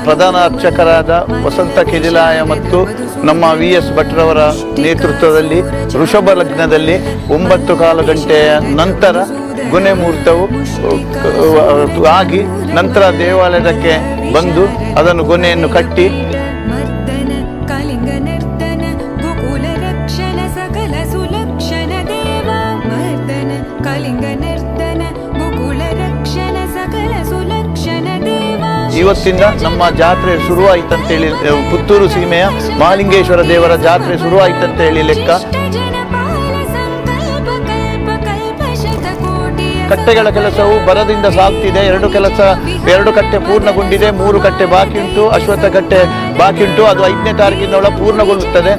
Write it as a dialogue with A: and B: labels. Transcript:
A: ಪ್ರಧಾನ ಅರ್ಚಕರಾದ ವಸಂತ ಕೆದಿಲಾಯ ಮತ್ತು ನಮ್ಮ VS ಭಟ್ರವರ ನೇತೃತ್ವದಲ್ಲಿ ವೃಷಭ ಲಗ್ನದಲ್ಲಿ 9 ಗಂಟೆಯ ನಂತರ ಗೊನೆ ಮುಹೂರ್ತವು ಆಗಿ ನಂತರ ದೇವಾಲಯಕ್ಕೆ ಬಂದು ಅದನ್ನು ಗೊನೆಯನ್ನು ಕಟ್ಟಿ ಇವತ್ತಿಂದ ನಮ್ಮ ಜಾತ್ರೆ ಶುರುವಾಯಿತಂತೇಳಿ ಪುತ್ತೂರು ಸೀಮೆಯ ಮಹಾಲಿಂಗೇಶ್ವರ ದೇವರ ಜಾತ್ರೆ ಶುರುವಾಯಿತಂತೇಳಿ ಲೆಕ್ಕ. ಕಟ್ಟೆಗಳ ಕೆಲಸವು ಬರದಿಂದ ಸಾಗ್ತಿದೆ. 2 ಕಟ್ಟೆ ಪೂರ್ಣಗೊಂಡಿದೆ, 3 ಕಟ್ಟೆ ಬಾಕಿ ಉಂಟು. ಅಶ್ವತ್ಥ ಕಟ್ಟೆ ಬಾಕಿ ಉಂಟು. ಅದು 5ನೇ ತಾರೀಕಿನ ಪೂರ್ಣಗೊಳ್ಳುತ್ತದೆ.